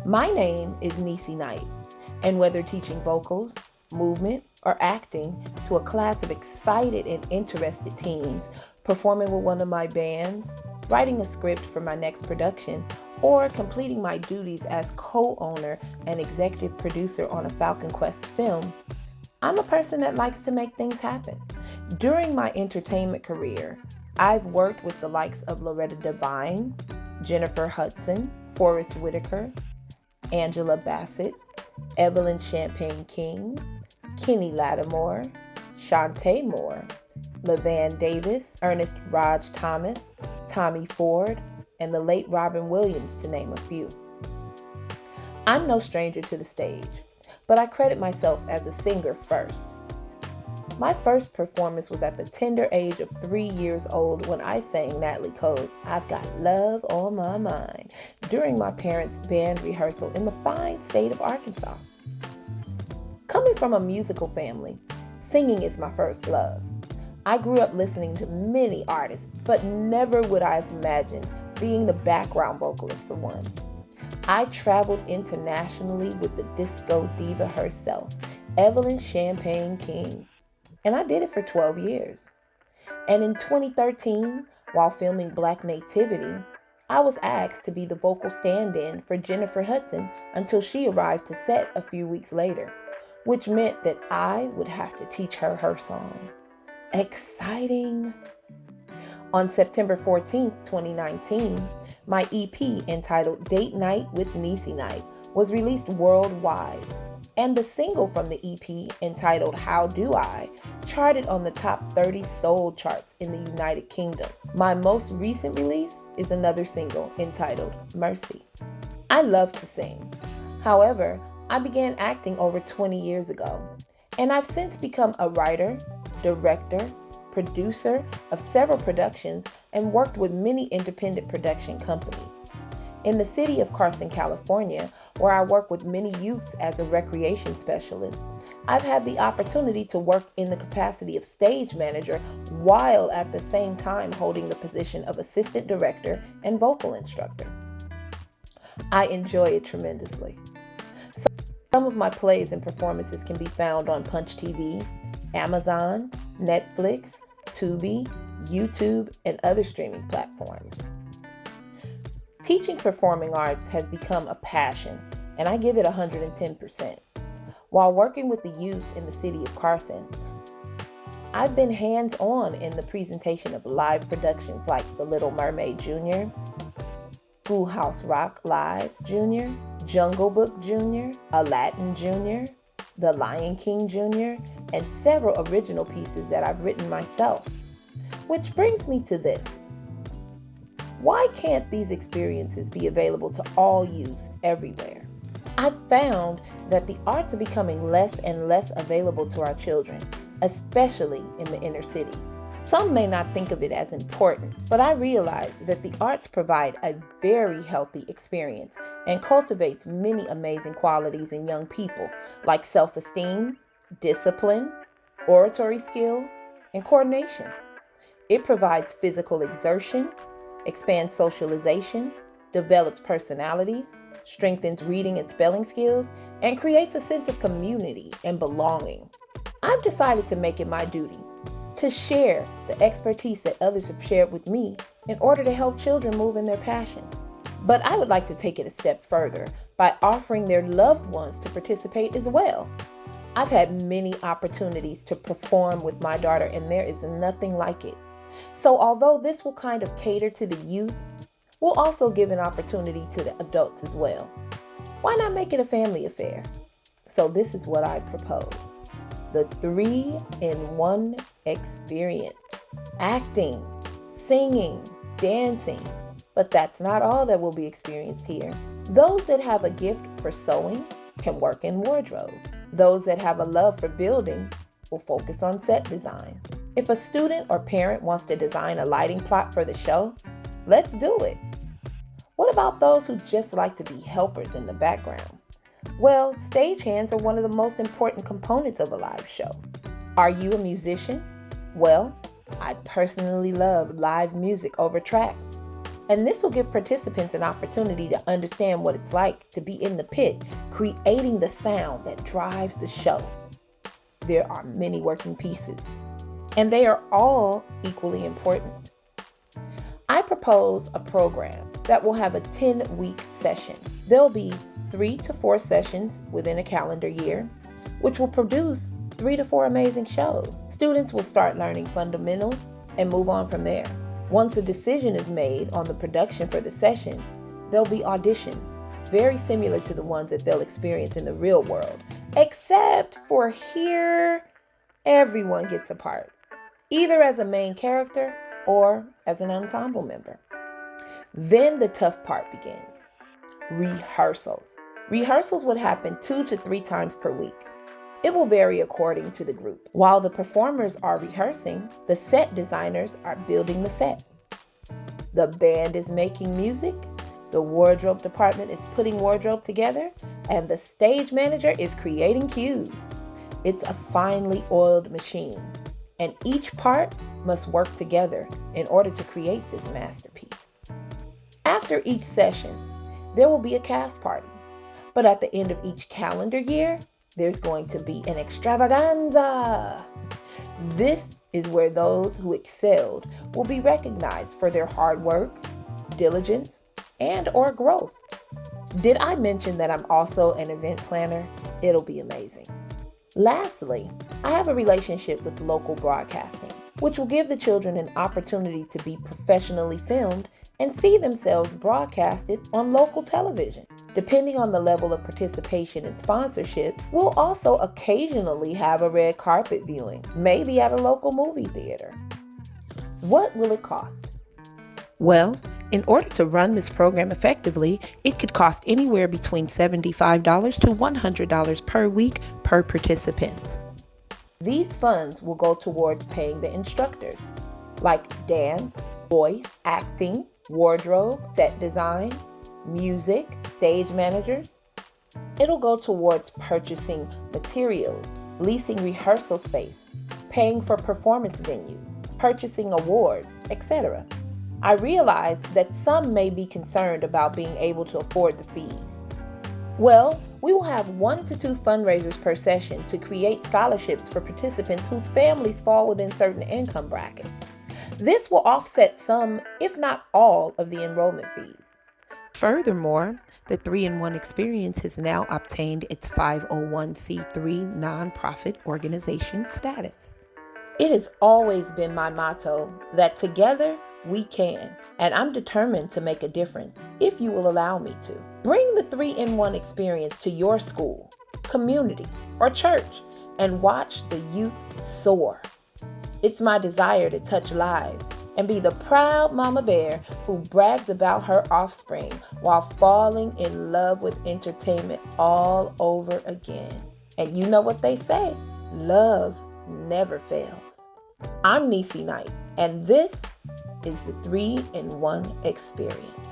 My name is Nisi Knight, and whether teaching vocals, movement, or acting to a class of excited and interested teens, performing with one of my bands, writing a script for my next production, or completing my duties as co-owner and executive producer on a Falcon Quest film, I'm a person that likes to make things happen. During my entertainment career, I've worked with the likes of Loretta Devine, Jennifer Hudson, Forrest Whitaker, Angela Bassett, Evelyn Champagne King, Kenny Lattimore, Shantae Moore, LaVan Davis, Ernest Raj Thomas, Tommy Ford, and the late Robin Williams, to name a few. I'm no stranger to the stage, but I credit myself as a singer first. My first performance was at the tender age of 3 years old when I sang Natalie Cole's "I've Got Love on My Mind" during my parents' band rehearsal in the fine state of Arkansas. Coming from a musical family, singing is my first love. I grew up listening to many artists, but never would I have imagined being the background vocalist for one. I traveled internationally with the disco diva herself, Evelyn Champagne King. And I did it for 12 years. And in 2013, while filming Black Nativity, I was asked to be the vocal stand-in for Jennifer Hudson until she arrived to set a few weeks later, which meant that I would have to teach her song. Exciting! On September 14th, 2019, my EP entitled Date Night with Nisi Knight was released worldwide. And the single from the EP, entitled How Do I, charted on the top 30 soul charts in the United Kingdom. My most recent release is another single entitled Mercy. I love to sing. However, I began acting over 20 years ago, and I've since become a writer, director, producer of several productions, and worked with many independent production companies. In the city of Carson, California, where I work with many youths as a recreation specialist, I've had the opportunity to work in the capacity of stage manager while at the same time holding the position of assistant director and vocal instructor. I enjoy it tremendously. Some of my plays and performances can be found on Punch TV, Amazon, Netflix, Tubi, YouTube, and other streaming platforms. Teaching performing arts has become a passion, and I give it 110%. While working with the youth in the city of Carson, I've been hands-on in the presentation of live productions like The Little Mermaid Jr., Schoolhouse Rock Live Jr., Jungle Book Jr., Aladdin Jr., The Lion King Jr., and several original pieces that I've written myself. Which brings me to this. Why can't these experiences be available to all youths everywhere? I've found that the arts are becoming less and less available to our children, especially in the inner cities. Some may not think of it as important, but I realize that the arts provide a very healthy experience and cultivates many amazing qualities in young people, like self-esteem, discipline, oratory skill, and coordination. It provides physical exertion, expands socialization, develops personalities, strengthens reading and spelling skills, and creates a sense of community and belonging. I've decided to make it my duty to share the expertise that others have shared with me in order to help children move in their passions. But I would like to take it a step further by offering their loved ones to participate as well. I've had many opportunities to perform with my daughter, and there is nothing like it. So although this will kind of cater to the youth, we'll also give an opportunity to the adults as well. Why not make it a family affair? So this is what I propose. The 3-in-1 experience. Acting, singing, dancing. But that's not all that will be experienced here. Those that have a gift for sewing can work in wardrobe. Those that have a love for building will focus on set design. If a student or parent wants to design a lighting plot for the show, let's do it. What about those who just like to be helpers in the background? Well, stagehands are one of the most important components of a live show. Are you a musician? Well, I personally love live music over track. And this will give participants an opportunity to understand what it's like to be in the pit, creating the sound that drives the show. There are many working pieces, and they are all equally important. I propose a program that will have a 10-week session. There'll be 3 to 4 sessions within a calendar year, which will produce 3 to 4 amazing shows. Students will start learning fundamentals and move on from there. Once a decision is made on the production for the session, there'll be auditions, very similar to the ones that they'll experience in the real world, except for here, everyone gets a part, either as a main character or as an ensemble member. Then the tough part begins, rehearsals. Rehearsals would happen 2 to 3 times per week. It will vary according to the group. While the performers are rehearsing, the set designers are building the set. The band is making music, the wardrobe department is putting wardrobe together, and the stage manager is creating cues. It's a finely oiled machine, and each part must work together in order to create this masterpiece. After each session, there will be a cast party, but at the end of each calendar year, there's going to be an extravaganza. This is where those who excelled will be recognized for their hard work, diligence, and/or growth. Did I mention that I'm also an event planner? It'll be amazing. Lastly, I have a relationship with local broadcasting, which will give the children an opportunity to be professionally filmed and see themselves broadcasted on local television. Depending on the level of participation and sponsorship, we'll also occasionally have a red carpet viewing, maybe at a local movie theater. What will it cost? Well, in order to run this program effectively, it could cost anywhere between $75 to $100 per week per participant. These funds will go towards paying the instructors, like dance, voice, acting, wardrobe, set design, music, stage managers. It'll go towards purchasing materials, leasing rehearsal space, paying for performance venues, purchasing awards, etc. I realize that some may be concerned about being able to afford the fees. Well, we will have 1 to 2 fundraisers per session to create scholarships for participants whose families fall within certain income brackets. This will offset some, if not all, of the enrollment fees. Furthermore, the 3-in-1 experience has now obtained its 501c3 nonprofit organization status. It has always been my motto that together we can, and I'm determined to make a difference if you will allow me to. Bring the 3-in-1 experience to your school, community, or church and watch the youth soar. It's my desire to touch lives and be the proud mama bear who brags about her offspring while falling in love with entertainment all over again. And you know what they say, love never fails. I'm Niecy Knight, and this is the 3-in-1 experience.